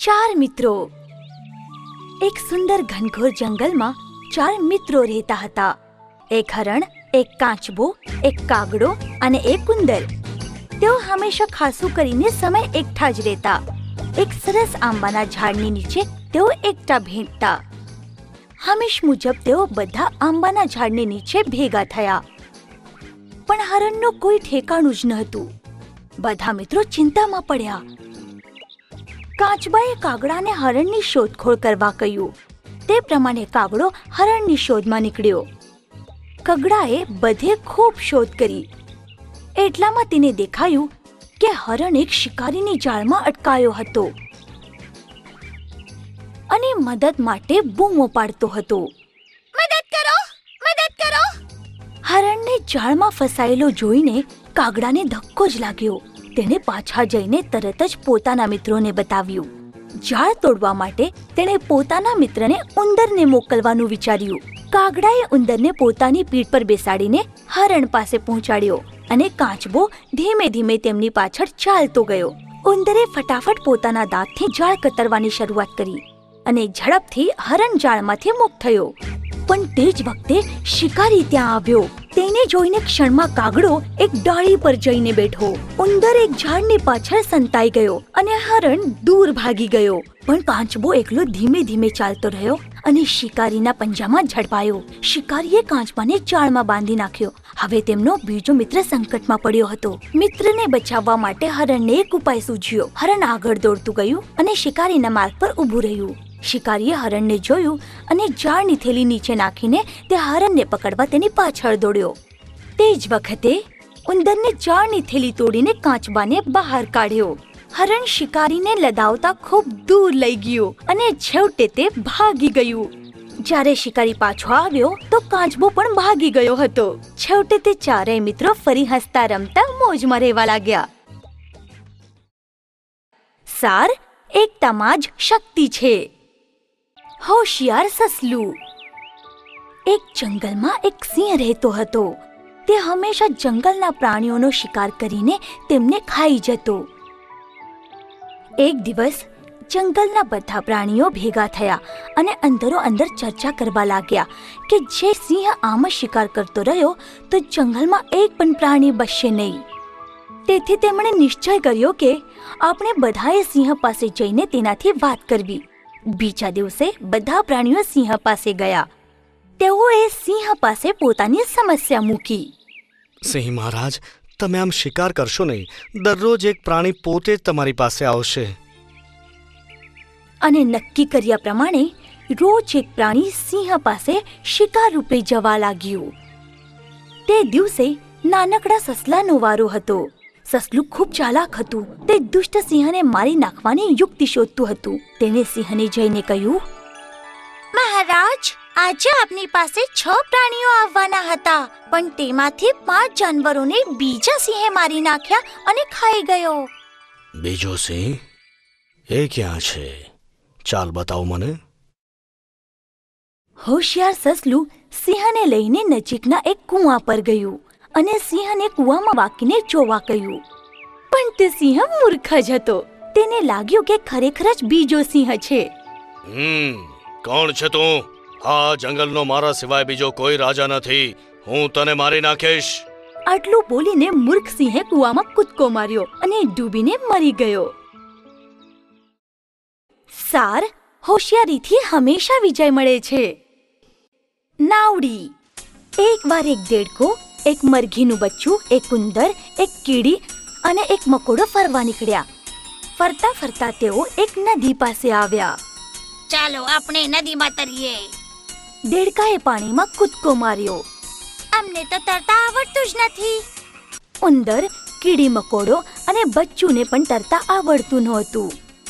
ચાર મિત્રો. એક સુંદર ઘનઘોર જંગલમાં ચાર મિત્રો રહેતા હતા. એક હરણ, એક કાચબો, એક કાગડો અને એક ઉંદર. તેઓ હંમેશા ખાસું કરીને સમય એકઠા જ રહેતા. એક સરસ આંબાના ઝાડની નીચે તેઓ એકઠા ભેટતા. હંમેશ મુજબ તેઓ બધા આંબાના ઝાડની નીચે ભેગા થયા. પણ હરણનું કોઈ ઠેકાણું જ નહોતું. બધા મિત્રો ચિંતામાં પડ્યા. કાચબાએ કાગડાને હરણની શોધખોળ કરવા કહ્યું. તે પ્રમાણે કાગડો હરણની શોધમાં નીકળ્યો. કાગડાએ બધે ખૂબ શોધ કરી. એટલામાં તેને દેખાયું કે હરણ એક શિકારીની જાળમાં અટકાયો હતો અને મદદ માટે બૂમો પાડતો હતો. મદદ કરો, મદદ કરો! હરણને જાળમાં ફસાયેલો જોઈને કાગડાને ધક્કો જ લાગ્યો. તેણે પાછા જઈને તરત જ પોતાના મિત્રોને બતાવ્યું. જાળ તોડવા માટે તેણે પોતાના મિત્રને ઉંદરને મોકલવાનું વિચાર્યું. કાગડાએ ઉંદરને પોતાની પીઠ પર બેસાડીને હરણ પાસે પહોંચાડ્યો અને કાચબો ધીમે ધીમે તેમની પાછળ ચાલતો ગયો. ઉંદરે ફટાફટ પોતાના દાંતથી જાળ કતરવાની શરૂઆત કરી અને ઝડપથી હરણ જાળમાંથી મુક્ત થયો. પણ તે જ વખતે શિકારી ત્યાં આવ્યો. તેને જોઈને ક્ષણમાં કાગડો એક ડાળી પર જઈને બેઠો. ઉંદર એક ઝાડની પાછળ સંતાઈ ગયો અને હરણ દૂર ભાગી ગયો. પણ કાચબો એકલો ધીમે ધીમે ચાલતો રહ્યો અને શિકારીના પંજામાં ઝડપાયો. શિકારીએ કાચબાને જાળમાં બાંધી નાખ્યો. હવે તેમનો બીજો મિત્ર સંકટમાં પડ્યો હતો. મિત્રને બચાવવા માટે હરણને એક ઉપાય સૂઝ્યો. હરણ આગળ દોડતું ગયું અને શિકારીના માર્ગ પર ઊભું રહ્યું. શિકારીએ હરણને જોયું અને જાળની થેલી નીચે નાખીને તે હરણને પકડવા તેની પાછળ દોડ્યો. તે જ વખતે ઉંદરને જાળની થેલી તોડીને કાચબાને બહાર કાઢ્યો. હરણ શિકારીને લદાવતા ખૂબ દૂર લઈ ગયો અને છેવટે તે ભાગી ગયું. જ્યારે શિકારી પાછો આવ્યો તો કાચબો પણ ભાગી ગયો હતો. છેવટે તે ચારેય મિત્રો ફરી હસતા રમતા મોજમાં રહેવા લાગ્યા. સાર, એકતામાં જ શક્તિ છે. હોશિયાર સસલું. એક જંગલમાં એક સિંહ રહેતો હતો. તે હંમેશા જંગલના પ્રાણીઓનો શિકાર કરીને તેમને ખાઈ જતો. એક દિવસ જંગલના બધા પ્રાણીઓ ભેગા થયા અને અંદરો અંદર ચર્ચા કરવા લાગ્યા કે જે સિંહ આમ જ શિકાર કરતો રહ્યો તો જંગલમાં એક પણ પ્રાણી બચશે નહીં. તેથી તેમણે નિશ્ચય કર્યો કે આપણે બધાએ સિંહ પાસે જઈને તેનાથી વાત કરવી. બીજા દિવસે બધા પ્રાણીઓ સિંહ પાસે ગયા. તેઓએ સિંહ પાસે પોતાની સમસ્યા મૂકી. સિંહ મહારાજ, તમે આમ શિકાર કરશો નહીં. દરરોજ એક પ્રાણી પોતે જ તમારી પાસે આવશે. અને નક્કી કર્યા પ્રમાણે રોજ એક પ્રાણી સિંહ પાસે શિકાર રૂપે જવા લાગ્યું. તે દિવસે નાનકડા સસલાનો વારો હતો. સસલું ખૂબ ચાલાક હતું. તે દુષ્ટ સિંહને મારી નાખવાની યુક્તિ શોધતું હતું. તેણે સિંહને જઈને કહ્યું, મહારાજ, આજે આપની પાસે 6 પ્રાણીઓ આવવાના હતા, પણ તેમાંથી 5 જાનવરોને બીજા સિંહે મારી નાખ્યા અને ખાઈ ગયો. બીજો સિંહ? એ ક્યાં છે? ચાલ બતાવ મને. હોશિયાર સસલું સિંહને લઈને નજીકના એક કૂવા પર ગયું અને સિંહને કૂવામાં વાકીને જોવા કહ્યું. પણ તે સિંહ મૂર્ખ જ હતો. તેને લાગ્યું કે ખરેખર જ બીજો સિંહ છે. કોણ છે તું? આ જંગલનો મારા સિવાય બીજો કોઈ રાજા નથી. હું તને મારી નાખીશ. આટલું બોલીને મૂર્ખ સિંહે કૂવામાં કૂદકો માર્યો અને ડૂબીને મરી ગયો. સાર, હોશિયારીથી હંમેશા વિજય મળે છે. નાવડી. એકવાર એક દેડકો, એક મરઘીનું બચ્ચું, એક ઉંદર, એક કીડી અને એક મકોડો ફરવા નીકળ્યા. ફરતા ફરતા તેઓ એક નદી પાસે આવ્યા. ચાલો આપણે નદીમાં તરીએ. દેડકાએ પાણીમાં કૂદકો માર્યો. અમને તો તરતા આવડતું જ નથી. ઉંદર, કીડી, મકોડો અને બચ્ચુને પણ તરતા આવડતું નહોતું.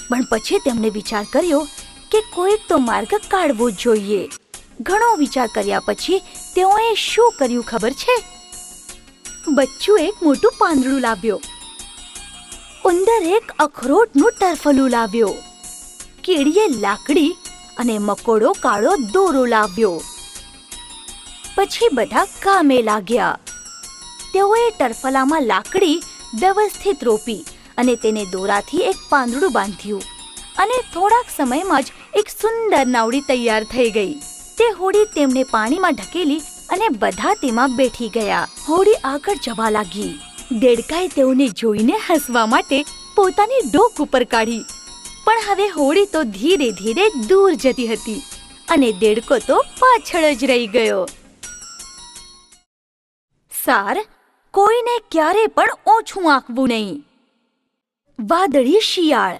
પણ પછી તેમણે વિચાર કર્યો કે કોઈક તો માર્ગ કાઢવો જોઈએ. ઘણો વિચાર કર્યા પછી તેઓએ શું કર્યું ખબર છે? બચ્ચું એક મોટું પાંદડું લાવ્યો. ઉંદર એક અખરોટનું ટરફલું લાવ્યો. કીડીએ લાકડી અને મકોડો કાળો દોરો લાવ્યો. પછી બધા કામે લાગ્યા. તેઓએ ટરફલામાં લાકડી વ્યવસ્થિત રોપી અને તેને દોરાથી એક પાંદડું બાંધ્યું અને થોડાક સમયમાં જ એક સુંદર નાવડી તૈયાર થઈ ગઈ. તે હોડી તેમણે પાણીમાં ઢકેલી અને બધા તેમાં બેઠી ગયા. હોડી આગળ જવા લાગી. દેડકાએ તેઓને જોઈને હસવા માટે પોતાની ડોક ઉપર કાઢી, પણ હવે હોડી તો ધીરે ધીરે દૂર જતી હતી અને દેડકો તો પાછળ જ રહી ગયો. સાર, કોઈને ક્યારે પણ ઓછું આંકવું નહીં. વાદળી શિયાળ.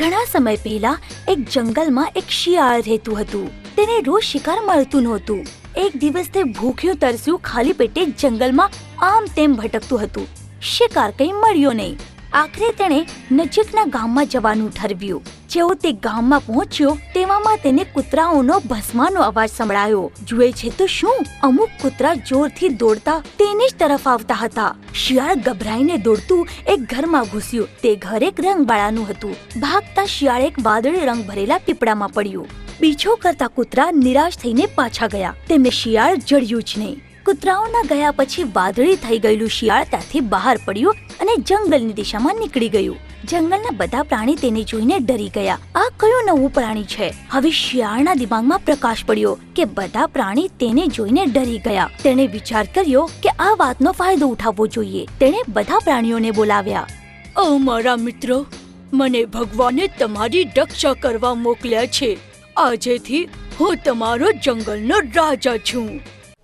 ઘણા સમય પહેલા એક જંગલમાં એક શિયાળ રહેતું હતું. તેને રોજ શિકાર મળતું નહોતું. એક દિવસ તે ભૂખ્યું તરસ્યું ખાલી પેટે જંગલમાં આમ તેમ ભટકતું હતું. શિકાર કંઈ મળ્યો નહીં. આખરે તેણે નજીકના ગામમાં જવાનું ઠરવ્યું. જેવો તે ગામમાં પહોંચ્યો તેવામાં તેને કૂતરાઓનો ભસ્માનો અવાજ સંભળાયો. જુએ છે તો શું, અમુક કૂતરા જોરથી દોડતા તેની જ તરફ આવતા હતા. શિયાળ ગભરાઈને દોડતું એક ઘરમાં ઘૂસ્યું. તે ઘર એક રંગવાળાનું હતું. ભાગતા શિયાળ એક વાદળી રંગ ભરેલા પીપળામાં પડ્યું. પીછો કરતા કૂતરા નિરાશ થઈને પાછા ગયા. તેમને શિયાળ જડ્યું જ નહીં. કૂતરાઓના ગયા પછી વાદળી થઈ ગયેલું શિયાળ ત્યાંથી બહાર પડ્યું અને જંગલની દિશામાં નીકળી ગયું. જંગલના બધા પ્રાણી તેને જોઈને ડરી ગયા. આ કયું નવું પ્રાણી છે? હવે શિયાળના દિમાગમાં પ્રકાશ પડ્યો કે બધા પ્રાણી તેને જોઈને ડરી ગયા. તેણે વિચાર કર્યો કે આ વાતનો ફાયદો ઉઠાવવો જોઈએ. તેણે બધા પ્રાણીઓને બોલાવ્યા. ઓ મારા મિત્રો, મને ભગવાને તમારી રક્ષા કરવા મોકલ્યા છે. આજેથી હું તમારો જંગલનો રાજા છું.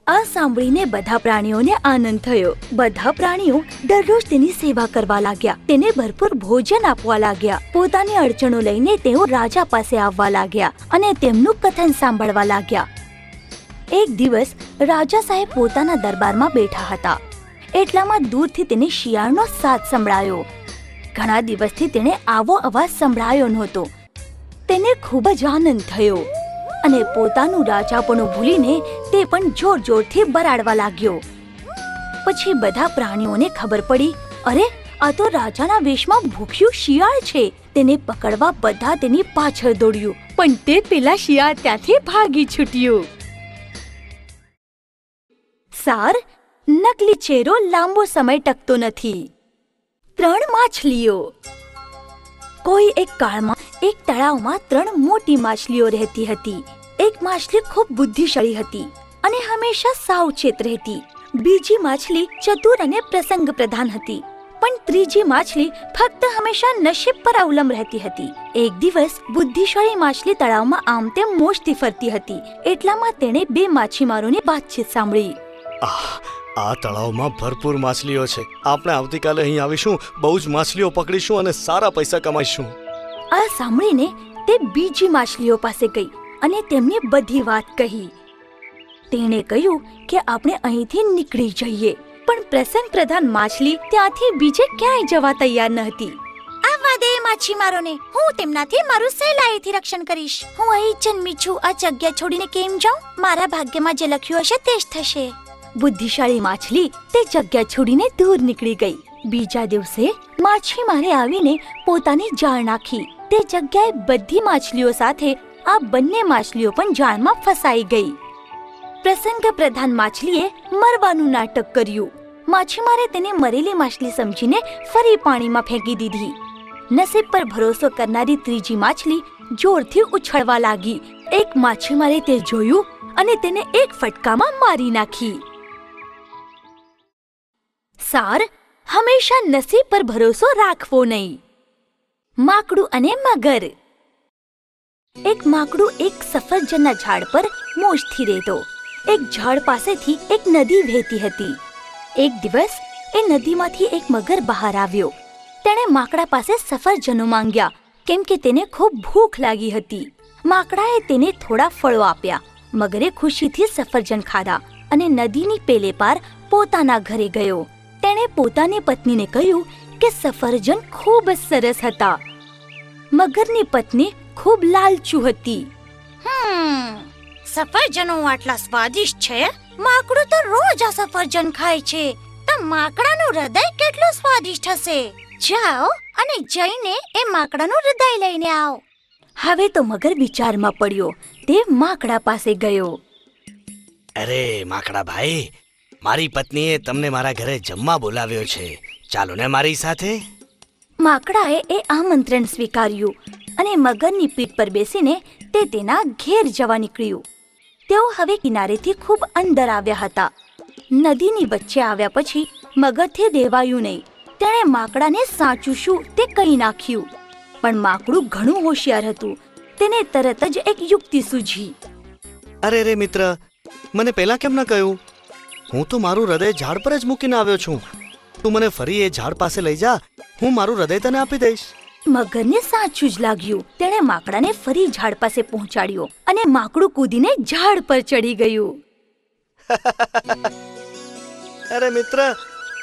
આ સાંભળીને બધા પ્રાણીઓને આનંદ થયો. બધા પ્રાણીઓ દરરોજ તેની સેવા કરવા લાગ્યા. તેને ભરપૂર ભોજન આપવા લાગ્યા. પોતાની અડચણો લઈને તેઓ રાજા પાસે આવવા લાગ્યા અને તેમનું કથન સાંભળવા લાગ્યા. એક દિવસ રાજા સાહેબ પોતાના દરબારમાં બેઠા હતા. એટલામાં દૂરથી તેને શિયાળનો સાદ સંભળાયો. ઘણા દિવસથી તેને આવો અવાજ સંભળાયો નહોતો. તેને ખૂબ જ આનંદ થયો અને પોતાનું રાજાપણું ભૂલીને તે પણ જોર જોરથી બરાડવા લાગ્યો. પછી બધા પ્રાણીઓને ખબર પડી, અરે આ તો રાજાના વેશમાં ભૂખ્યું શિયાળ છે. તેને પકડવા બધા તેની પાછળ દોડ્યું, પણ તે પેલા શિયાળ ત્યાંથી ભાગી છૂટ્યું. સાર, નકલી ચહેરો લાંબો સમય ટકતો નથી. 3 માછલીઓ. કોઈ એક કાળમાં એક તળાવમાં 3 મોટી માછલીઓ રહેતી હતી. એક માછલી ખૂબ બુદ્ધિશાળી હતી અને હંમેશા સાવચેત રહેતી. બીજી માછલી ચતુર અને પ્રસંગ પ્રધાન હતી, પણ ત્રીજી માછલી ફક્ત હંમેશા નસીબ પર અવલંબ રહેતી હતી. એક દિવસ બુદ્ધિશાળી માછલી તળાવમાં આમ તેમ મોજથી ફરતી હતી. એટલામાં તેણે 2 માછીમારોની વાતચીત સાંભળી. આ તળાવમાં ભરપૂર માછલીઓ છે. આપણે આવતીકાલે અહીં આવીશું, બહુ જ માછલીઓ પકડીશું અને સારા પૈસા કમાઈશું. આ સાંભળીને તે બીજી માછલીઓ પાસે ગઈ અને તેમને બધી વાત કહી. તેણે કહ્યું કે આપણે અહીંથી નીકળી જઈએ, પણ પ્રસંગ પ્રધાન માછલી ત્યાંથી બીજે ક્યાંય જવા તૈયાર ન હતી. આવવા દે માછીમારોને, હું તેમનાથી મારું સહેલાઈથી રક્ષણ કરીશ. હું અહીં જન્મી છું. આ જગ્યા છોડીને કેમ જાઉં? મારા ભાગ્યમાં જે લખ્યું હશે તે જ થશે. બુદ્ધિશાળી માછલી તે જગ્યા છોડીને દૂર નીકળી ગઈ. બીજા દિવસે માછીમારે આવીને પોતાની જાળ નાખી. તે જગ્યાએ બધી માછલીઓ સાથે આ બંને માછલીઓ પણ જાળમાં ફસાઈ ગઈ. પ્રસંગ પ્રધાન માછલીએ મરવાનું નાટક કર્યું. માછીમારે તેને મરેલી માછલી સમજીને ફરી પાણીમાં ફેંકી દીધી. નસીબ પર ભરોસો કરનારી ત્રીજી માછલી જોરથી ઉછળવા લાગી. એક માછીમારે તે જોયું અને તેને એક ફટકામાં મારી નાખી. સાર, હંમેશા નસીબ પર ભરોસો રાખવો નહીં. માકડું અને મગર. એક માકડું એક સફરજનના ઝાડ પર મોજથી રહેતો. એક ઝાડ પાસેથી એક નદી વહેતી હતી. એક દિવસ એ નદીમાંથી એક મગર બહાર આવ્યો. તેણે માકડા પાસે સફરજનો માંગ્યા, કેમ કે તેને ખૂબ ભૂખ લાગી હતી. માકડાએ તેને થોડા ફળો આપ્યા. મગરે ખુશીથી સફરજન ખાધા અને નદીની પેલે પાર પોતાના ઘરે ગયો. તેણે પોતાની પત્નીને કહ્યું કે સફરજન ખૂબ જ સરસ હતા. મગરની પત્ની ખૂબ લાલચુ હતી. સફરજનો આટલા સ્વાદિષ્ટ છે. માકડું તો રોજ આ સફરજન ખાય છે. તો માકડાનું હૃદય કેટલું સ્વાદિષ્ટ હશે. જાઓ અને જઈને એ માકડાનું હૃદય લઈને આવો. હવે તો મગર વિચારમાં પડ્યો. તે માકડા પાસે ગયો. અરે માકડા ભાઈ, મારી પત્નીએ તમને મારા ઘરે જમવા બોલાવ્યો છે. ચાલો ને મારી સાથે. માકડાએ એ આમંત્રણ સ્વીકાર્યું. અને મગરની પીઠ પર બેસીને તે તેના ઘેર જવા નીકળ્યું. તેઓ હવે કિનારેથી ખૂબ અંદર આવ્યા હતા. નદીની વચ્ચે આવ્યા પછી મગરથી દેવાયું નહીં. તેણે માકડાને સાચું શું તે કહી નાખ્યું. પણ માકડું ઘણું હોશિયાર હતું. તેને તરત જ એક યુક્તિ સૂઝી. અરે રે મિત્ર, મને પહેલા કેમ ન કહ્યું? હું તો મારું હૃદય ઝાડ પર જ મૂકીને આવ્યો છું. તું મને ફરી એ ઝાડ પાસે લઈ જા, હું મારું હૃદય તને આપી દઈશ. મગરને સાચું જ લાગ્યું. તેણે માકડાને ફરી ઝાડ પાસે પહોંચાડ્યો અને માકડું કૂદીને ઝાડ પર ચડી ગયું. અરે મિત્ર,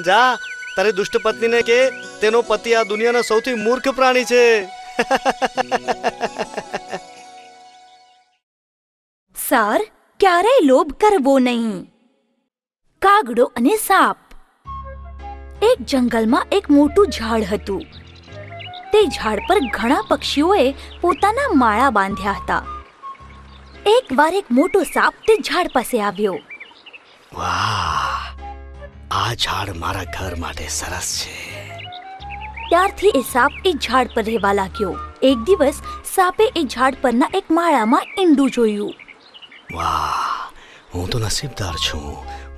જા તારી દુષ્ટ પત્નીને કે તેનો પતિ આ દુનિયાનો સૌથી મૂર્ખ પ્રાણી છે. સાર, ક્યારેય લોભ કરવો નહીં. કાગડો અને સાપ. એક જંગલમાં એક મોટું ઝાડ હતું. તે ઝાડ પર ઘણા પક્ષીઓએ પોતાના માળા બાંધ્યા હતા. એકવાર એક મોટો સાપ તે ઝાડ પાસે આવ્યો. વાહ, આ ઝાડ મારા ઘર માટે સરસ છે. ત્યારથી એ સાપ એ ઝાડ પર રહેવા લાગ્યો. એક દિવસ સાપે એ ઝાડ પરના એક માળામાં ઈંડું જોયું. વાહ, હું તો નસીબદાર છું.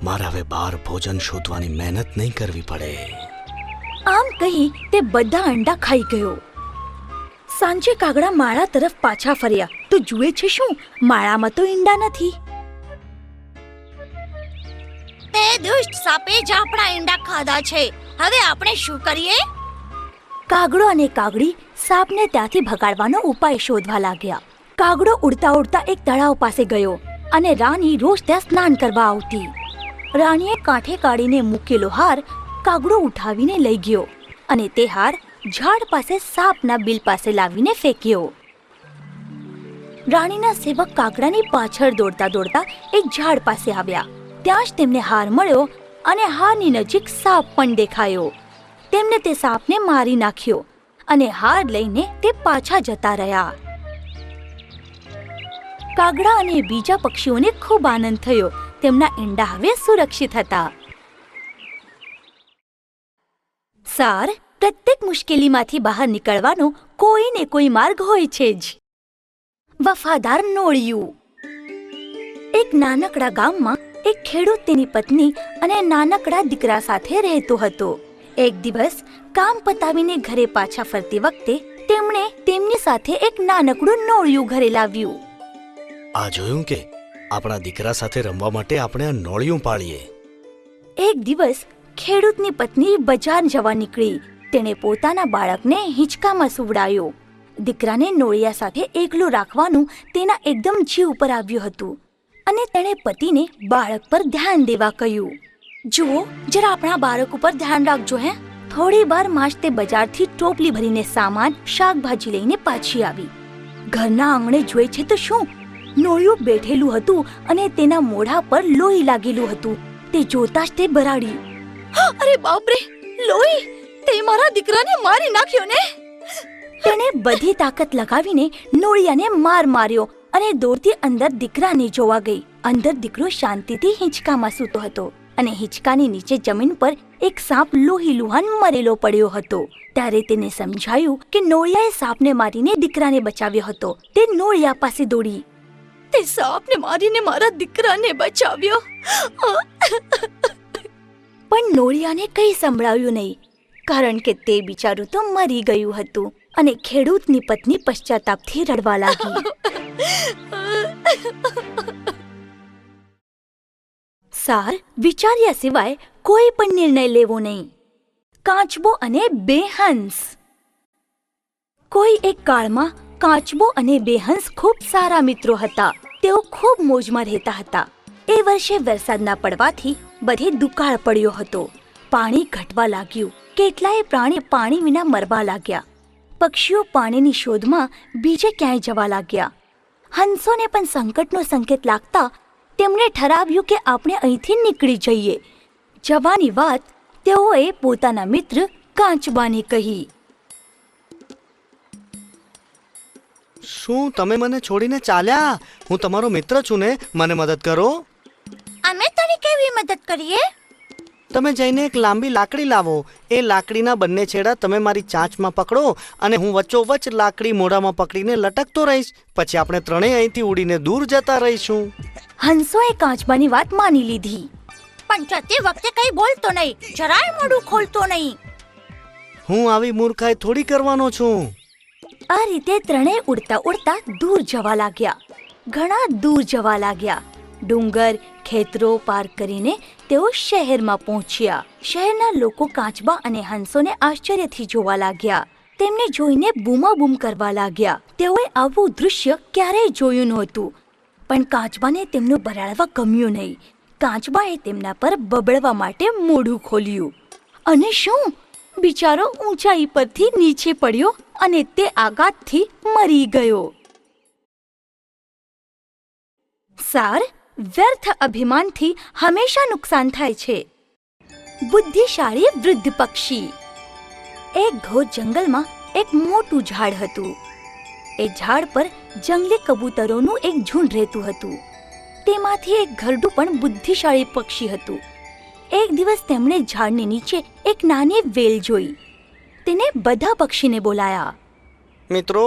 મારે હવે બહાર ભોજન શોધવાની મહેનત નહીં કરવી પડે. આમ કહી તે બધા અંડા ખાઈ ગયો. સાંજે કાગડા માળા તરફ પાછા ફર્યા તો જુએ છે શું, માળામાં તો ઈંડા નથી. તે દુષ્ટ સાપે જ આપણા ઈંડા ખાધા છે. હવે આપણે શું કરીએ? કાગડો અને કાગડી સાપને ત્યાંથી ભગાડવાનો ઉપાય શોધવા લાગ્યા. કાગડો ઉડતા ઉડતા એક તળાવ પાસે ગયો અને રાણી રોજ ત્યાં સ્નાન કરવા આવતી. રાણીએ કાંઠે કાઢીને મૂકેલો હાર કાગડો ઉઠાવીને લઈ ગયો અને તે હાર ઝાડ પાસે સાપના બિલ પાસે લાવીને ફેંક્યો. રાણીના સેવક કાગડાની પાછળ દોડતા દોડતા એક ઝાડ પાસે આવ્યા. ત્યાં જ તેમને હાર મળ્યો અને હારની નજીક સાપ પણ દેખાયો. તેમને તે સાપને મારી નાખ્યો અને હાર લઈને તે પાછા જતા રહ્યા. કાગડા અને બીજા પક્ષીઓને ખૂબ આનંદ થયો. તેમના ઈંડા હવે સુરક્ષિત હતા. સાર, પ્રત્યેક મુશ્કેલીમાંથી બહાર નીકળવાનો કોઈ ને કોઈ માર્ગ હોય છે જ. વફાદાર નોળિયું. એક નાનકડા ગામમાં એક ખેડૂત તેની પત્ની અને નાનકડા દીકરા સાથે રહેતો હતો. એક દિવસ કામ પતાવીને ઘરે પાછા ફરતી વખતે તેમણે તેમની સાથે એક નાનકડું નોળિયું ઘરે લાવ્યું. આ જોયું કે આપણા દીકરા સાથે રમવા માટે આપણે આ નોળિયું પાળીએ. એક દિવસ ખેડૂતની પત્ની બજાર જવા નીકળી. તેણે પોતાના બાળકને હિંચકામાં સુવડાવ્યો. દીકરાને નોળિયા સાથે એકલો રાખવાનું તેના એકદમ જીવ ઉપર આવ્યું હતું અને તેણે પતિને બાળક પર ધ્યાન દેવા કહ્યું. જુઓ, જરા આપણા બાળક ઉપર ધ્યાન રાખજો. હે. થોડી વાર માં જ તે બજારથી ટોપલી ભરીને સામાન શાકભાજી લઈને પાછી આવી. ઘરના આંગણે જોઈ છે તો શું, નોળિયું બેઠેલું હતું અને તેના મોઢા પર લોહી લાગેલું હતું. તે જોતા જ તે ભરાડી. અરે બાપરે, લોહી! તે મારા દીકરાને મારી નાખ્યો ને! તેણે બધી તાકાત લગાવીને નોળિયાને માર માર્યો અને દોડતી અંદર દીકરાને જોવા ગઈ. અંદર દીકરો શાંતિથી હિંચકામાં સૂતો હતો અને હિંચકાની નીચે જમીન પર એક સાપ લોહી લુહાન મરેલો પડ્યો હતો. ત્યારે તેને સમજાયું કે નોળિયાએ સાપને મારીને દીકરાને બચાવ્યો હતો. તે નોળિયા પાસે દોડી. તે સાપને મારીને મારા દીકરાને બચાવ્યો. પણ નોળિયાને કંઈ સંભળાવ્યું નહીં, કારણ કે તે બિચારું તો મરી ગયું હતું અને ખેડૂતની પત્ની પશ્ચાતાપથી રડવા લાગી. સાર, વિચાર્યા સિવાય કોઈ પણ નિર્ણય લેવો નહીં. કાચબો અને બે હંસ. કોઈ એક કાળમાં કાચબો અને બે હંસ ખૂબ સારા મિત્રો હતા. તેઓ ખૂબ મોજમાં રહેતા હતા. એ વર્ષે વરસાદ ના પડવાથી બધે દુકાળ પડ્યો હતો. પાણી ઘટવા લાગ્યું. કેટલાય પ્રાણી પાણી વિના મરવા લાગ્યા. પક્ષીઓ પાણીની શોધમાં બીજે ક્યાંય જવા લાગ્યા. હંસોને પણ સંકટનો સંકેત લાગતા તેમણે ઠરાવ્યું કે આપણે અહીંથી નીકળી જઈએ. જવાની વાત તેઓએ પોતાના મિત્ર કાચબાને કહી. શું તમે મને છોડીને ચાલ્યા? હું તમારો મિત્ર છું ને, મને મદદ કરો. અમે તને કેવી મદદ કરીએ? તમે જઈને એક લાંબી લાકડી લાવો. એ લાકડીના બંને છેડા તમે મારી ચાંચમાં પકડો અને હું વચ્ચોવચ્ચ લાકડી મોઢામાં પકડીને લટકતો રહીશ. પછી આપણે ત્રણેય અહીંથી ઉડીને દૂર જતા રહીશું. હંસોએ કાચબાની વાત માની લીધી. પણ જતી વખતે કઈ બોલતો નહીં, જરાય મોઢું ખોલતો નહીં. હું આવી મૂર્ખાઈ થોડી કરવાનો છું. આ રીતે ત્રણેય ઉડતા ઉડતા દૂર જવા લાગ્યા. ઘણા દૂર જવા લાગ્યા. ડુંગર, ખેતરો પાર કરીને તેઓ શહેરમાં પહોંચ્યા. શહેરના લોકો કાચબા અને હંસોને આશ્ચર્યથી જોવા લાગ્યા. તેમને જોઈને બૂમાબૂમ કરવા લાગ્યા. તેઓએ આવું દૃશ્ય ક્યારેય જોયું નહોતું. પણ કાચબાને તેમનું બરાડવા ગમ્યું નહીં. કાચબાએ તેમના પર બબડવા માટે મોઢું ખોલ્યું. અને શું? બિચારો ઊંચાઈ પરથી નીચે પડ્યો અને તે આઘાતથી મરી ગયો. સાર, વ્યર્થ અભિમાનથી હંમેશા નુકસાન થાય છે. બુદ્ધિશાળી વૃદ્ધ પક્ષી. એક ઘોર જંગલમાં એક મોટું ઝાડ હતું. એ ઝાડ પર જંગલી કબૂતરોનું એક ઝુંડ રહેતું હતું. તેમાંથી એક ઘરડું પણ બુદ્ધિશાળી પક્ષી હતું. એક દિવસ તેમણે ઝાડની નીચે એક નાની વેલ જોઈ. તેને બધા પક્ષીને બોલાયા. મિત્રો,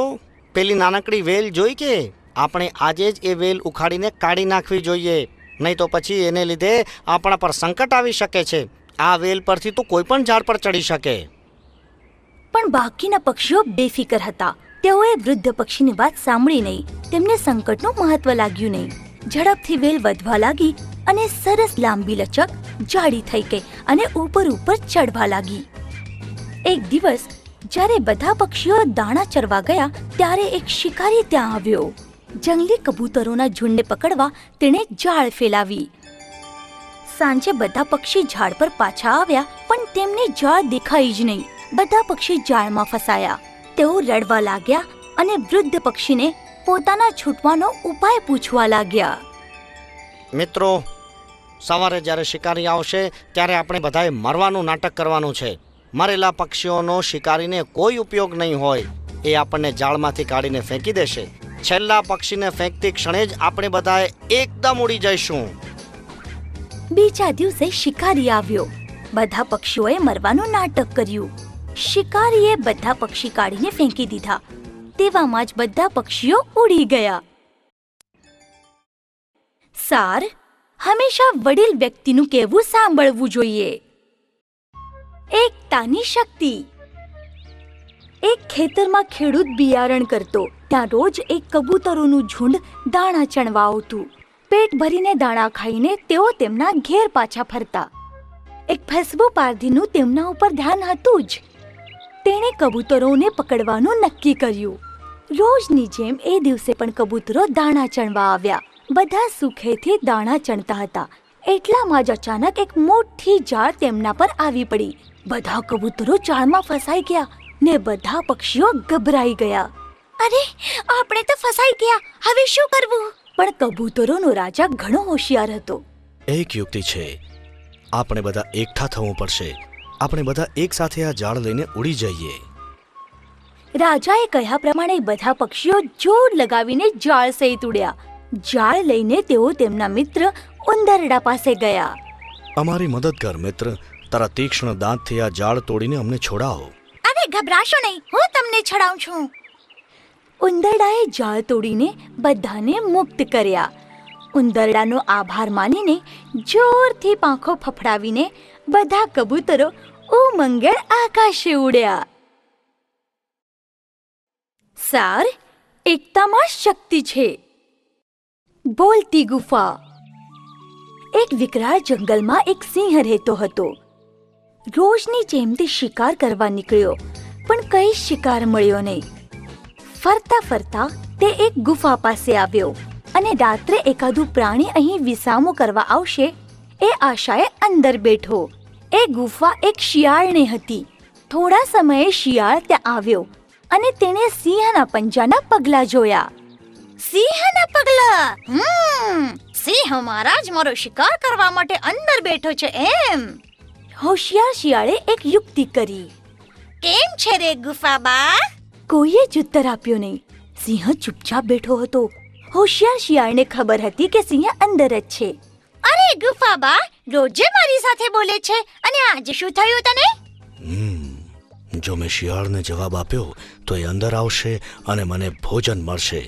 પેલી નાનકડી વેલ જોઈ કે? આપણે આજે જ એ વેલ ઉખાડીને કાઢી નાખવી જોઈએ, નહીં તો પછી એને લીધે આપણા પર સંકટ આવી શકે છે. આ વેલ પરથી તો કોઈ પણ ઝાડ પર ચડી શકે. પણ બાકીના પક્ષીઓ બેફિકર હતા. તેઓએ વૃદ્ધ પક્ષીની વાત સાંભળી નહીં. તેમને સંકટનું મહત્વ લાગ્યું નહીં. ઝડપથી વેલ વધવા લાગી અને સરસ લાંબી લચક જાડી થઈ ગઈ અને ઉપર ચડવા લાગી. એક દિવસ જ્યારે બધા પક્ષીઓ દાણા ચરવા ગયા ત્યારે એક શિકારી ત્યાં આવ્યો. જંગલી કબૂતરોના ઝુંડને પકડવા તેણે જાળ ફેલાવી. સાંજે બધા પક્ષી ઝાડ પર પાછા આવ્યા, પણ તેમને જાળ દેખાઈ જ નહીં. બધા પક્ષી જાળમાં ફસાયા. તેઓ રડવા લાગ્યા અને વૃદ્ધ પક્ષીને પોતાના છૂટવાનો ઉપાય પૂછવા લાગ્યા. મિત્રો, સવારે જ્યારે શિકારી આવશે ત્યારે આપણે બધાએ મરવાનું નાટક કરવાનું છે. મરેલા પક્ષીઓનો શિકારીને કોઈ ઉપયોગ નહીં હોય. એ આપણને જાળમાંથી કાઢીને ફેંકી દેશે. છેલ્લા પક્ષીને ફેંકતી ક્ષણે જ આપણે બધાએ એકદમ ઉડી જઈશું. બીજા દિવસે શિકારી આવ્યો. બધા પક્ષીઓએ મરવાનું નાટક કર્યું. શિકારીએ બધા પક્ષી કાઢીને ફેંકી દીધા. તેવામાં જ બધા પક્ષીઓ ઉડી ગયા. સાર, હંમેશા વડીલ વ્યક્તિનું કહેવું સાંભળવું જોઈએ. એકતાની શક્તિ. એક ખેતરમાં ખેડૂત બિયારણ કરતો. ત્યાં રોજ એક કબૂતરોનું ઝુંડ દાણા ચણવા આવતું. પેટ ભરીને દાણા ખાઈને તેઓ તેમના ઘેર પાછા ફરતા. એક ફસબો પારધીનું તેમના ઉપર ધ્યાન હતું જ. તેણે કબૂતરોને પકડવાનું નક્કી કર્યું. રોજની જેમ એ દિવસે પણ કબૂતરો દાણા ચણવા આવ્યા. બધા સુખેથી દાણા ચણતા હતા. એટલામાં જ અચાનક એક મોટી જાળ તેમના પર આવી પડી. બધા કબૂતરો જાળમાં ફસાઈ ગયા ને બધા પક્ષીઓ ગભરાઈ ગયા. અરે, આપણે તો ફસાઈ ગયા. હવે શું કરવું? પણ કબૂતરોનો રાજા ઘણો હોશિયાર હતો. એક યુક્તિ છે. આપણે બધા એકઠા થવું પડશે. આપણે બધા એક સાથે આ જાળ લઈને ઉડી જઈએ. રાજાએ કહ્યા પ્રમાણે બધા પક્ષીઓ જોર લગાવીને જાળ સહિત ઉડ્યા. જાળ લઈને તેઓ તેમના મિત્ર ઉંદરડા પાસે ગયા. અમારી મદદ કર મિત્ર. તારા તીક્ષ્ણ દાંતથી આ જાળ તોડીને અમને છોડાવો. અરે ગભરાશો નહીં, હું તમને છડાવું છું. ઉંદરડાએ જાળ તોડીને બધાને મુક્ત કર્યા. ઉંદરડાનો આભાર માનીને જોરથી પાંખો ફફડાવીને બધા કબૂતરો ઉમંગળ આકાશે ઉડ્યા. સાર, એકતામાં શક્તિ છે. બોલતી ગુફા. એક વિકરાળ જંગલમાં એક સિંહ રહેતો હતો. રોજની જેમ તે શિકાર કરવા નીકળ્યો, પણ કઈ શિકાર મળ્યો નહીં. ફરતા ફરતા તે એક ગુફા પાસે આવ્યો અને રાત્રે એકાદું પ્રાણી અહીં વિસામો કરવા આવશે એ આશાએ અંદર બેઠો. એ ગુફા એક શિયાળની હતી. થોડા સમયે શિયાળ ત્યાં આવ્યો અને તેણે સિંહના પંજાના પગલા જોયા. સિંહના પગલા? સિંહ મારા જ મારો શિકાર કરવા માટે અંદર બેઠો છે એમ? હોશિયાર શિયાળે એક યુક્તિ કરી. કેમ છે રે ગુફાબા? કોઈએ જ ઉત્તર આપ્યો નહીં. સિંહ ચૂપચાપ બેઠો હતો. હોશિયાર શિયાળને ખબર હતી કે સિંહ અંદર જ છે. અરે ગુફાબા, રોજે મારી સાથે બોલે છે અને આજે શું થયું તને? જો મેં શિયાળને જવાબ આપ્યો તો એ અંદર આવશે અને મને ભોજન મળશે.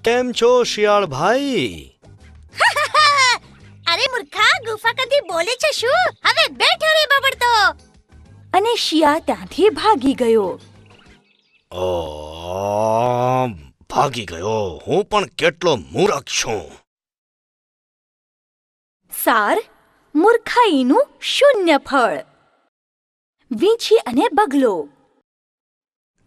કેમ છો શિયાળ ભાઈ? અરે મૂર્ખા, ગુફા કદી બોલે છે શું? હવે બેઠો રે બબડતો. અને શિયાળ ત્યાંથી ભાગી ગયો. ઓ, ભાગી ગયો. હું પણ કેટલો મૂર્ખ છું. સાર, મૂર્ખાઈનું શૂન્ય ફળ. વીંછી અને બગલો.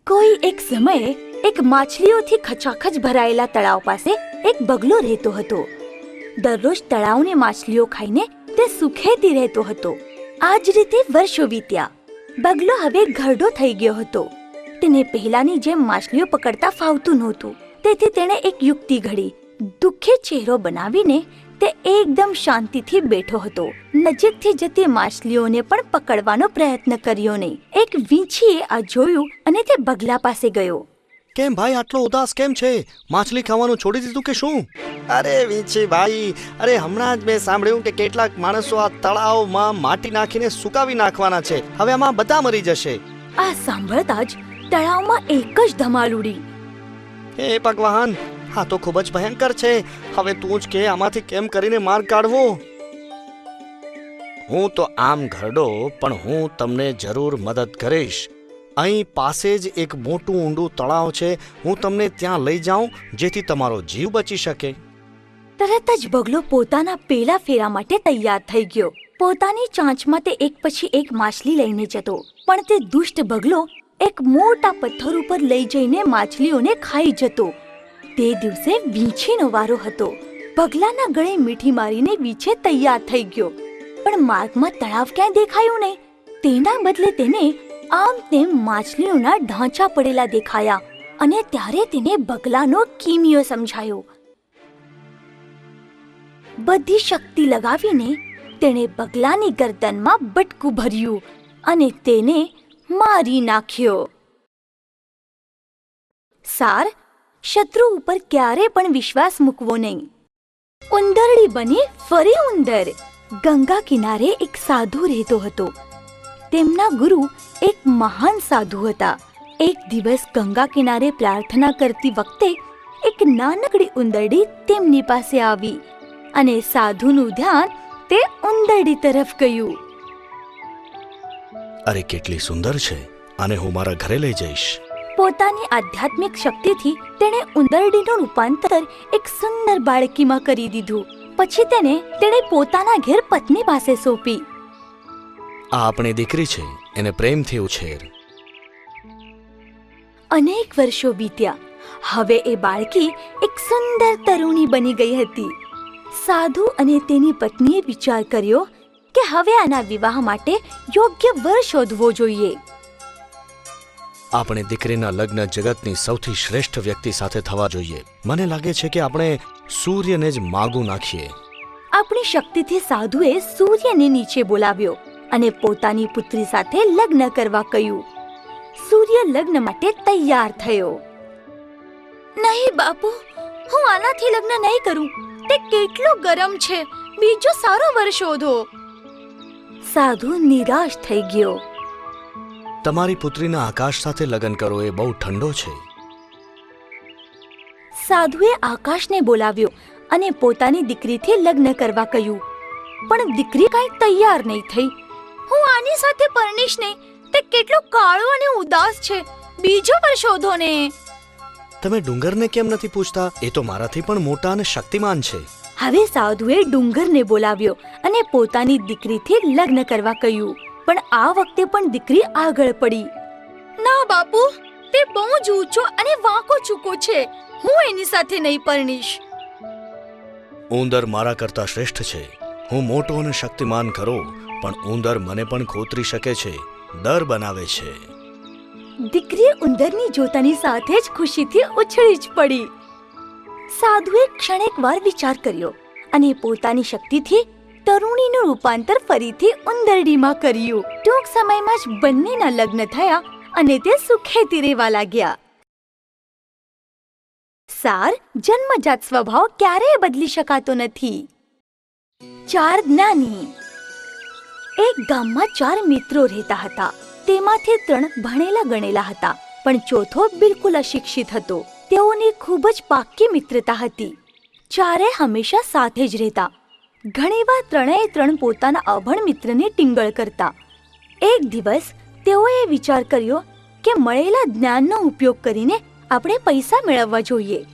કોઈ એક સમયે એક માછલીઓથી ખચાખચ ભરાયેલા તળાવ પાસે એક બગલો રહેતો હતો. દરરોજ તળાવની માછલીઓ ખાઈને તે સુખેથી રહેતો હતો. આ જ રીતે વર્ષો વીત્યા. બગલો હવે ઘરડો થઈ ગયો હતો. તેને પહેલાની જેમ માછલીઓ પકડતા ફાવતું નહોતું. તેથી તેણે એક યુક્તિ ઘડી. દુઃખી ચહેરો બનાવીને તે એકદમ શાંતિથી બેઠો હતો. નજીકથી જતી માછલીઓને પણ પકડવાનો પ્રયત્ન કર્યો નહીં. એક વીંછીએ આ જોયું અને તે બગલા પાસે ગયો. કેમ ભાઈ આટલો ઉદાસ કેમ છે? માછલી ખાવાનું છોડી દીધું કે શું? અરે વીંછી ભાઈ, અરે હમણાં જ મેં સાંભળ્યું કે કેટલાક માણસો આ તળાવમાં માટી નાખીને સુકાવી નાખવાના છે. હવે આમાં બધા મરી જશે. આ સાંભળતા જ તળાવમાં એક જ ધમાલ ઉડી. હે ભગવાન, આ તો ખૂબ જ ભયંકર છે. હવે તું જ કે આમાંથી કેમ કરીને માર્ગ કાઢવો? હું તો આમ ઘરડો, પણ હું તમને જરૂર મદદ કરીશ. અહીં પાસે જ એક મોટું ઊંડું તળાવ છે. હું તમને ત્યાં લઈ જાઉં જેથી તમારો જીવ બચી શકે. તરત જ બગલો પોતાના પેલા ફેરા માટે તૈયાર થઈ ગયો. પોતાની ચાંચમાં તે એક પછી એક માછલી લઈને જતો. પણ તે દુષ્ટ બગલો એક મોટા પથ્થર ઉપર લઈ જઈને માછલીઓને ખાઈ જતો. તે દિવસે વીંછીનો વારો હતો. બગલાના ગળે મીઠી મારીને વીંછે તૈયાર થઈ ગયો. પણ માર્ગમાં તળાવ ક્યાંય દેખાયું નહીં. તેના બદલે તેને આમ તેમ માછલીઓના ઢાંચા પડેલા દેખાયા અને ત્યારે તેને બગલાનો કિમિયો સમજાયો. બધી શક્તિ લગાવીને તેણે બગલાની ગરદનમાં બટકું ભર્યું અને તેને મારી નાખ્યો. સાર, શત્રુ ઉપર ક્યારે પણ વિશ્વાસ મૂકવો નહીં. ઉંદરડી બની ફરી ઉંદર. ગંગા કિનારે એક સાધુ રહેતો હતો. તેમના ગુરુ એક મહાન સાધુ હતા. એક દિવસ ગંગા કિનારે પ્રાર્થના કરતી વખતે એક નાનકડી ઉંદરડી તેમની પાસે આવી અને સાધુનું ધ્યાન તે ઉંદરડી તરફ ગયું. અરે કેટલી સુંદર છે, આને હું મારા ઘરે લઈ જઈશ. પોતાની આધ્યાત્મિક શક્તિથી તેણે ઉંદરડીનું રૂપાંતર એક સુંદર બાળકીમાં કરી દીધું. પછી તેણે પોતાના ઘેર પત્ની પાસે સોંપી. આ આપણી દીકરી છે, એને પ્રેમથી ઉછેર. અનેક વર્ષો વીત્યા. હવે એ બાળકી એક સુંદર તરુણી બની ગઈ હતી. સાધુ અને તેની પત્નીએ વિચાર કર્યો કે હવે આના વિવાહ માટે યોગ્ય વર શોધવો જોઈએ. આપણે દીકરીના લગ્ન જગતની સૌથી શ્રેષ્ઠ વ્યક્તિ સાથે થવા જોઈએ. મને લાગે છે કે આપણે સૂર્યને જ માગું નાખીએ. આપણી શક્તિથી સાધુએ સૂર્યને નીચે બોલાવ્યો અને પોતાની પુત્રી સાથે લગ્ન કરવા કહ્યું. સૂર્ય લગ્ન માટે તૈયાર થયો. નહીં બાપુ, હું આનાથી લગ્ન નહીં કરું. તે કેટલો ગરમ છે. બીજો સારો વર શોધો. સાધુ નિરાશ થઈ ગયો. તમારી પુત્રીના આકાશ સાથે લગ્ન કરો, એ બહુ ઠંડો છે. સાધુએ આકાશને બોલાવ્યો અને પોતાની દીકરીથી લગ્ન કરવા કહ્યું. પણ દીકરી કાંઈ તૈયાર નહીં થઈ. હું આની સાથે પરણીશ નહીં. તે કેટલો કાળો અને ઉદાસ છે. બીજો વર શોધો ને. તમે ડુંગરને કેમ નથી પૂછતા? એ તો મારાથી પણ મોટા અને શક્તિમાન છે. હવે સાધુએ ડુંગરને બોલાવ્યો અને પોતાની દીકરીથી લગ્ન કરવા કહ્યું. પણ આ વખતે પણ દીકરી આગળ પડી. ના બાપુ, તે બહુ જ ઊંચો અને વાંકો ચૂકો છે. હું એની સાથે નહીં પરણીશ. ઉંદર મારા કરતા શ્રેષ્ઠ છે. હું મોટો અને શક્તિમાન ખરો, પણ ઉંદર મને પણ ખોતરી શકે છે, ડર બનાવે છે. દીકરી ઉંદરની જોતાની સાથે જ ખુશીથી ઉછળી જ પડી. સાધુએ ક્ષણેક વાર વિચાર કર્યો અને પોતાની શક્તિથી તરુણીનું રૂપાંતર ફરીથી ઉંદરડીમાં કર્યું. ટૂંક સમયમાં જ બંનેના લગ્ન થયા અને તે સુખેથી રહેવા લાગ્યા. સાર, જન્મજાત સ્વભાવ ક્યારેય બદલી શકાતો નથી. ચાર જ્ઞાની. એક ગામમાં 4 મિત્રો રહેતા હતા. તેમાંથી 3 ભણેલા ગણેલા હતા, પણ ચોથો બિલકુલ અશિક્ષિત હતો. તેઓની ખૂબ જ પાક્કી મિત્રતા હતી. ચારે હંમેશા સાથે જ રહેતા. ઘણીવાર 3 પોતાના અભણ મિત્રને ટીંગળ કરતા. એક દિવસ તેઓએ વિચાર કર્યો કે મળેલા જ્ઞાનનો ઉપયોગ કરીને આપણે પૈસા મેળવવા જોઈએ.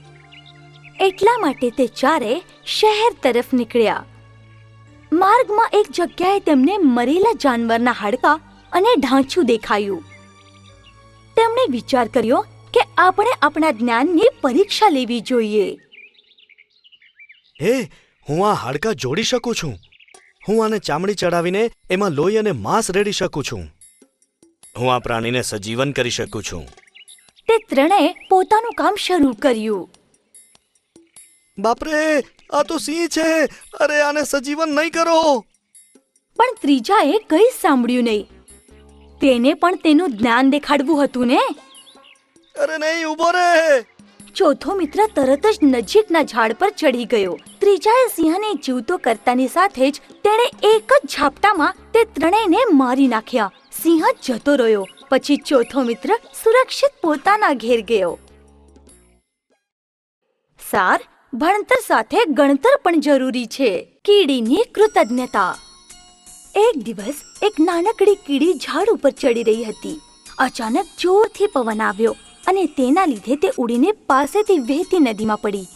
એટલા માટે તે ચારે શહેર તરફ નીકળ્યા. માર્ગમાં એક જગ્યાએ તેમને મરેલા જાનવરના હાડકાં અને ઢાંચું દેખાયું. તેમણે વિચાર કર્યો કે આપણે આપણા જ્ઞાનની પરીક્ષા લેવી જોઈએ. હે, હું આ હાડકાં જોડી શકું છું. હું આને ચામડી ચડાવીને એમાં લોહી અને માંસ રેડી શકું છું. હું આ પ્રાણીને સજીવન કરી શકું છું. તે ત્રણેય પોતાનું કામ શરૂ કર્યું. બાપરે, આ તો સિંહ છે. અરે, આને સજીવન નહીં કરો. પણ ત્રીજાએ કંઈ સાંભળ્યું નહીં. તેને પણ તેનું જ્ઞાન દેખાડવું હતું ને. અરે નહીં, ઊભો રહે. ચોથો મિત્ર તરત જ નજીકના ઝાડ પર ચડી ગયો. ત્રીજાએ સિંહને જીવતો કરતાની સાથે જ તેણે એક જ ઝાપટામાં તે ત્રણેયને મારી નાખ્યા. સિંહ જતો રહ્યો. પછી ચોથો મિત્ર સુરક્ષિત પોતાના ઘેર ગયો. સાર, ભણતર સાથે ગણતર પણ જરૂરી છે. કીડીની કૃતજ્ઞતા. એક દિવસ એક નાનકડી કીડી ઝાડ ઉપર ચડી રહી હતી. અચાનક જોરથી પવન આવ્યો અને તેના લીધે તે ઉડીને પાસેથી વહેતી નદીમાં પડી.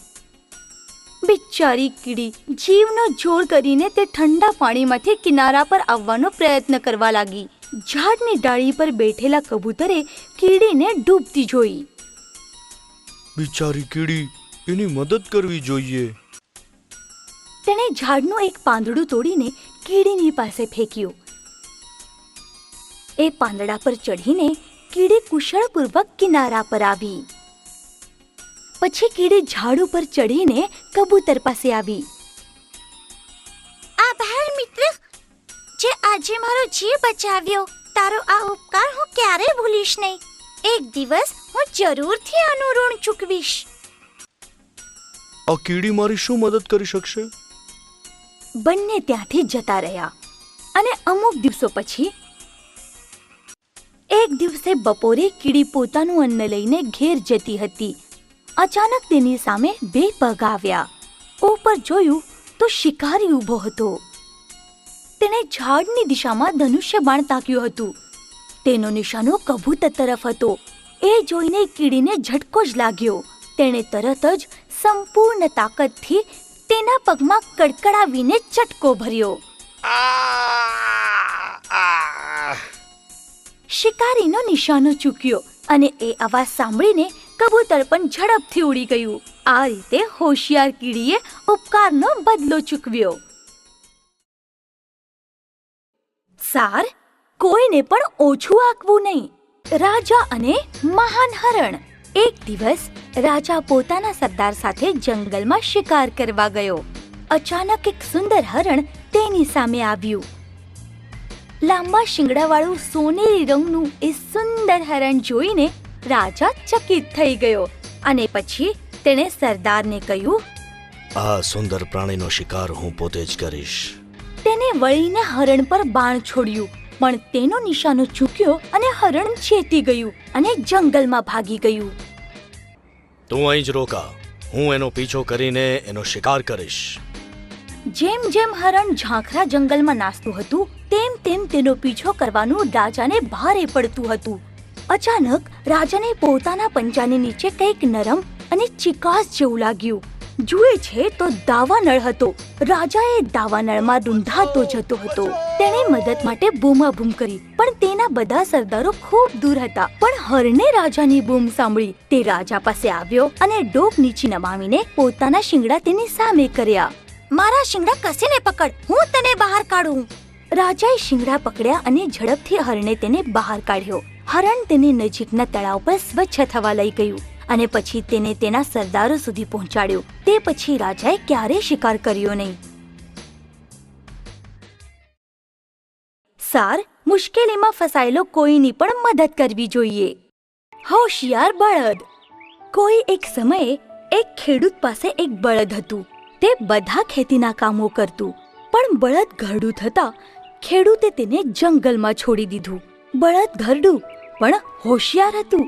બિચારી કીડી જીવનો જોર કરીને તે ઠંડા પાણીમાંથી કિનારા પર આવવાનો પ્રયત્ન કરવા લાગી. ઝાડની ડાળી પર બેઠેલા કબૂતરે કીડીને ડૂબતી જોઈ. બિચારી કીડી, એની મદદ કરવી જોઈએ. તેણે ઝાડનું એક પાંદડું તોડીને કીડીની પાસે ફેંક્યું. એ પાંદડા પર ચઢીને કીડી કુશળપૂર્વક કિનારા પર આવી. પછી કીડી ઝાડ ઉપર ચઢીને કબૂતર પાસે આવી. આભાર મિત્ર, જે આજે મારો જીવ બચાવ્યો. તારો આ ઉપકાર હું ક્યારેય ભૂલીશ નહીં. એક દિવસ હું જરૂરથી આનું ઋણ ચૂકવીશ. આ કીડી મારી શું મદદ કરી શકશે? બંને ત્યાંથી જતા રહ્યા. અને અમુક દિવસો પછી એક દિવસે બપોરે કીડી પોતાનું અન્ન લઈને ઘેર જતી હતી. અચાનક તેની સામે 2 પગ આવ્યા. ઉપર જોયું તો શિકારી ઊભો હતો. તેણે ઝાડની દિશામાં ધનુષ્ય બાણ તાક્યું હતું. તેનો નિશાનો કબૂતર તરફ હતો. એ જોઈને કીડીને ઝટકો જ લાગ્યો. તેણે તરત જ સંપૂર્ણ તાકાતથી તેના પગમાં કડકડાવીને ચટકો ભર્યો. શિકારીનો નિશાનો ચૂક્યો અને એ અવાજ સાંભળીને કબૂતર પણ ઝડપથી ઉડી ગયું. આ રીતે હોશિયાર કીડીએ ઉપકારનો બદલો ચૂકવ્યો. સાર, કોઈને પણ ઓછું આંકવું નહીં. રાજા અને મહાન હરણ. એક દિવસ રાજા પોતાના સરદાર સાથે જંગલમાં શિકાર કરવા ગયો. અચાનક એક સુંદર હરણ તેની સામે આવ્યું. લાંબા શિંગડાવાળું સોનેરી રંગનું એ સુંદર હરણ જોઈને રાજા ચકિત થઈ ગયો અને પછી તેણે સરદારને કહ્યું, આ સુંદર પ્રાણીનો શિકાર હું પોતે જ કરીશ. તેને વળીને હરણ પર બાણ છોડ્યું, પણ તેનો નિશાનો ચૂક્યો અને હરણ ચેતી ગયું અને જંગલમાં ભાગી ગયું. તું અહીં જ રોકા. હું એનો પીછો કરીને એનો શિકાર કરીશ. જેમ જેમ હરણ ઝાંખરા જંગલમાં નાસતું હતું તેમ તેમ તેનો પીછો કરવાનું રાજાને ભારે પડતું હતું. અચાનક રાજાને પોતાના પંજાની નીચે કંઈક નરમ અને ચિકાસ જેવું લાગ્યું. જુએ છે તો દાવાનળ હતો. રાજાએ દાવાનળમાં રૂંધાતો જતો હતો. તેણે મદદ માટે બૂમાબૂમ કરી, પણ તેના બધા સરદારો ખૂબ દૂર હતા. પણ હરણે રાજાની બૂમ સાંભળી. તે રાજા પાસે આવ્યો અને ડોક નીચે નમાવીને પોતાના શિંગડા તેની સામે કર્યા. મારા શિંગડા કસીને પકડ, હું તને બહાર કાઢું. રાજાએ શિંગડા પકડ્યા અને ઝડપથી હરણે તેને બહાર કાઢ્યો. હરણ તેને નજીકના તળાવ પર સ્વચ્છ થવા લઈ ગયું અને પછી તેને તેના સરદારો સુધી પહોંચાડ્યો. તે પછી રાજાએ ક્યારેય શિકાર કર્યો નહીં. સાર, મુશ્કેલીમાં ફસાયેલો કોઈની પણ મદદ કરવી જોઈએ. હોશિયાર બળદ. કોઈ એક સમયે એક ખેડૂત પાસે એક બળદ હતું. તે બધા ખેતીના કામો કરતું. પણ બળદ ઘરડું થતા ખેડૂતે તેને જંગલમાં છોડી દીધું. બળદ ઘરડું પણ હોશિયાર હતું.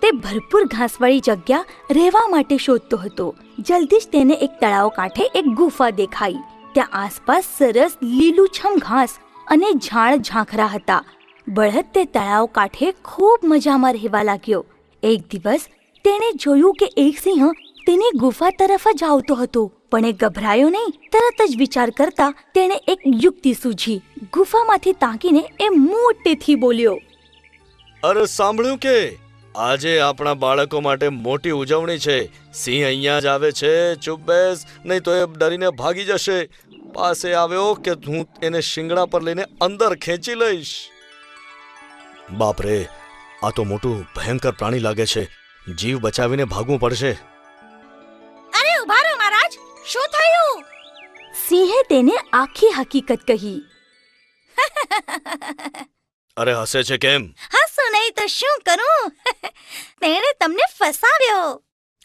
તે ભરપૂર ઘાસવાળી જગ્યા રહેવા માટે શોધતો હતો. જલ્દી જ તેને એક તળાવ કાંઠે એક ગુફા દેખાઈ. ત્યાં આસપાસ સરસ લીલુંછમ ઘાસ અને ઝાડ ઝાંખરા હતા. બળદ તે તળાવ કાંઠે ખૂબ મજામાં રહેવા લાગ્યો. એક દિવસ તેણે જોયું કે એક સિંહ તેની ગુફા તરફ જ આવતો હતો. પણ એ ગભરાયો નહીં. તરત જ વિચાર કરતા તેણે એક યુક્તિ સૂઝી. ગુફામાંથી તાકીને એ મોટેથી બોલ્યો, અરે સાંભળ્યું કે આજે આપણા બાળકો માટે મોટી ઉજવણી છે. સિંહ અહીંયા જ આવે છે. ચૂપ બેસ, નહીં તો એ ડરીને ભાગી જશે. પાસે આવ્યો કે હું એને શિંગડા પર લઈને અંદર ખેંચી લઈશ. બાપરે, આ તો મોટું ભયંકર પ્રાણી લાગે છે. જીવ બચાવીને ભાગવું પડશે. અરે ઉભા રહો મહારાજ, શું થયું? સિંહે તેને આખી હકીકત કહી. અરે હસે છે કેમ? હસું નહીં તો શું કરું? તેણે તમને ફસાવ્યો.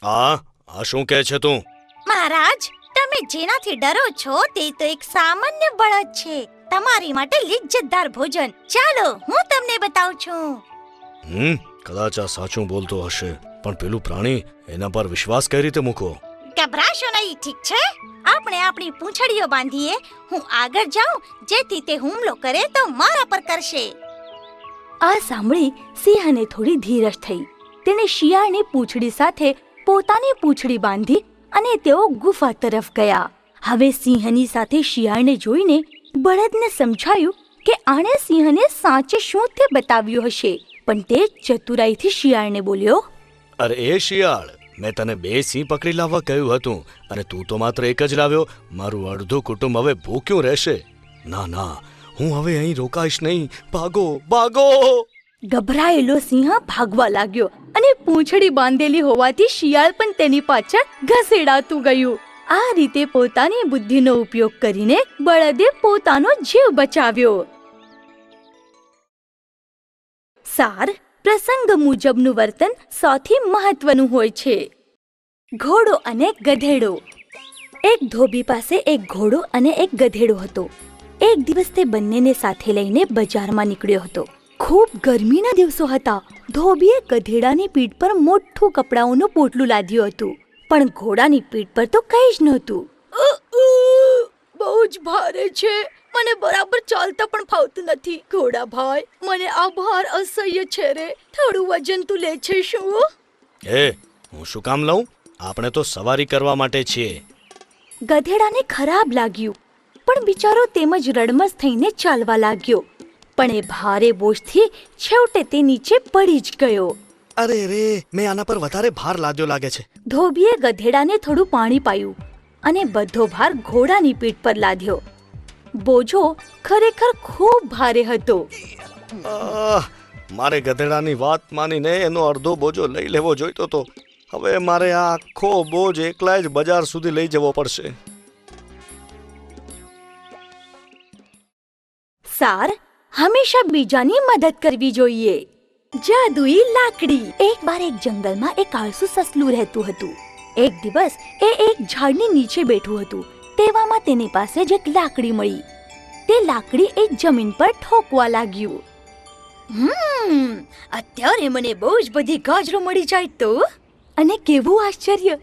આ શું કહે છે તું? મહારાજ, તમે જેનાથી ડરો છો તે તો એક સામાન્ય બળદ છે. તમારી માટે લિજ્જતદાર ભોજન. ચાલો હું તમને બતાવું છું. કદાચ આ સાચું બોલતો હશે, પણ પેલું પ્રાણી, એના પર વિશ્વાસ કઈ રીતે મૂકો? ગભરાશો નહીં, ઠીક છે? આપણે આપણી પૂંછડીઓ બાંધીએ. હું આગળ જાઉં, જેથી તે હુમલો કરે તો મારા પર કરશે. આ સાંભળી સિંહને થોડી ધીરજ થઈ. તેણે શિયાળની પૂંછડી સાથે પોતાની પૂંછડી બાંધી અને તેઓ ગુફા તરફ ગયા. હવે સિંહની સાથે શિયાળને જોઈને બળદને સમજાયું કે આણે સિંહને સાચે શું તે બતાવ્યું હશે. પણ તે ચતુરાઈથી શિયાળને બોલ્યો, અરે એ શિયાળ, મેં તને 2 સિંહ પકડી લાવવા કહ્યું હતું અને તું તો માત્ર એક જ લાવ્યો. મારું અડધું કુટુંબ હવે ભૂખ્યું રહેશે. ના ના, હું હવે અહીં રોકાઈશ નહીં. ભાગો ભાગો! ગભરાયેલો સિંહ ભાગવા લાગ્યો અને પૂંછડી બાંધેલી હોવાથી શિયાળ પણ તેની પાછળ ઘસેડાતું ગયું. આ રીતે પોતાની બુદ્ધિનો ઉપયોગ કરીને બળદે પોતાનો જીવ બચાવ્યો. સાર: પ્રસંગ મુજબનું વર્તન સૌથી મહત્વનું હોય છે. ઘોડો અને ગધેડો. એક ધોબી પાસે એક ઘોડો અને એક ગધેડો હતો. એક દિવસ તે બંનેને સાથે લઈને બજારમાં નીકળ્યો હતો. ખૂબ ગરમીના દિવસો હતા. ધોબીએ ગધેડાની પીઠ પર મોટું કપડાઓનું પોટલું લાદ્યું હતું, પણ ઘોડાની પીઠ પર તો કંઈ જ નહોતું. બહુ જ ભારે છે. મને બરાબર ચાલતા પણ ફાવતું નથી. ઘોડા ભાઈ, મને આ ભાર અસહ્ય છે રે. થોડું વજન તું લે છે શું? હું શું કામ લઉં? આપણે તો સવારી કરવા માટે છીએ. ગધેડાને ખરાબ લાગ્યું, પણ બિચારો તેમજ રડમસ થઈને ચાલવા લાગ્યો. પણ એ ભારે બોજથી છેવટે તે નીચે પડી જ ગયો. અરે રે, મેં આના પર વધારે ભાર લાદ્યો લાગે છે. ધોબીએ ગધેડાને થોડું પાણી પાયું અને બધો ભાર ઘોડાની પીઠ પર લાદ્યો. બોજો ખરેખર ખૂબ ભારે હતો. મારે ગધેડાની વાત માનીને એનો અડધો બોજો લઈ લેવો જોઈતો હતો. હવે મારે આ આખો બોજ એકલા જ બજાર સુધી લઈ જવો પડશે. સાર: હંમેશા બીજાની મદદ કરવી જોઈએ. જાદુઈ લાકડી. એકવાર એક જંગલમાં એક આળસુ સસલું રહેતું હતું. એક દિવસ એ એક ઝાડની નીચે બેઠું હતું. તેવામાં તેની પાસે જ એક લાકડી મળી. તે લાકડી એ જમીન પર ઠોકવા લાગ્યું. અત્યારે મને બહુ જ બધી ગાજરો મળી જાય તો. અને કેવું આશ્ચર્ય!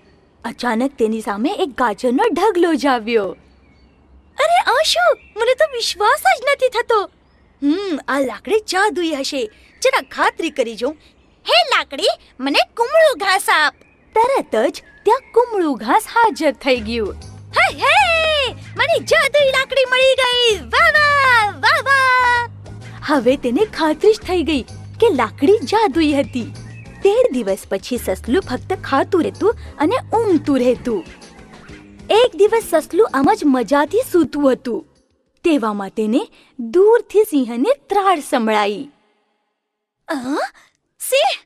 અચાનક તેની સામે એક ગાજરનો ઢગલો જ આવ્યો. અરે આ શું? મને તો વિશ્વાસ જ નથી થતો. આ લાકડી જાદુઈ હશે. જરા ખાતરી કરી જોઉં. હે લાકડી, મને કુમળું ઘાસ આપ. તરત જ ત્યાં કુમળું ઘાસ હાજર થઈ ગયું. હે, મને જાદુઈ લાકડી મળી ગઈ. વાહ વાહ, વાહ વાહ! હવે તેને ખાતરી જ થઈ ગઈ કે લાકડી જાદુઈ હતી. 13 દિવસ પછી સસલું ફક્ત ખાતું રહેતું અને ઊંઘતું રહેતું. એક દિવસ સસલું આમ જ મજાથી સૂતું હતું. તેવામાં તેને દૂરથી સિંહને ત્રાડ સંભળાઈ. સિંહ!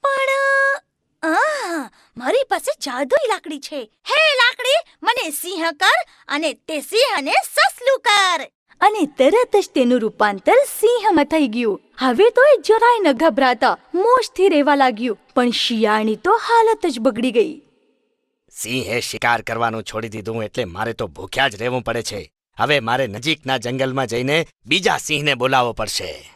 પણ મારી પાસે જાદુઈ લાકડી છે. હે લાકડી, મને સિંહ કર અને તે સિંહને સસલું કર. અને તરત જ તેનું રૂપાંતર સિંહમાં થઈ ગયું. હવે તો એ જરાય ન ગભરાતા મોજથી રહેવા લાગ્યું. પણ શિયાળની તો હાલત જ બગડી ગઈ. સિંહે શિકાર કરવાનું છોડી દીધું એટલે મારે તો ભૂખ્યા જ રહેવું પડે છે. હવે મારે નજીકના જંગલમાં જઈને બીજા સિંહને બોલાવવો પડશે.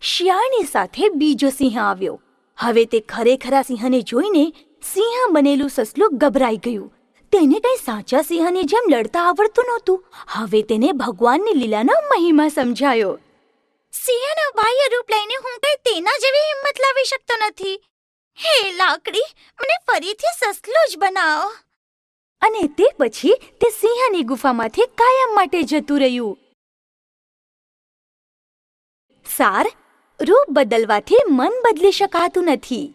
શિયાળની સાથે બીજો સિંહ આવ્યો. હવે તે ખરેખરા સિંહને જોઈને સિંહ બનેલું સસલું ગભરાઈ ગયું. તેને કઈ સાચા સિંહની જેમ લડતા આવડતું નહોતું. હવે તેને ભગવાનની લીલાનો મહિમા સમજાયો. સિંહના બાહ્ય રૂપ લઈને હું કઈ તેના જેવી હિંમત લાવી શકતો નથી. હે લાકડી, મને ફરીથી સસલું જ બનાવો. અને તે પછી તે સિંહની ગુફામાંથી કાયમ માટે જતું રહ્યું. સાર, રૂપ બદલવાથી મન બદલી શકાતું નથી.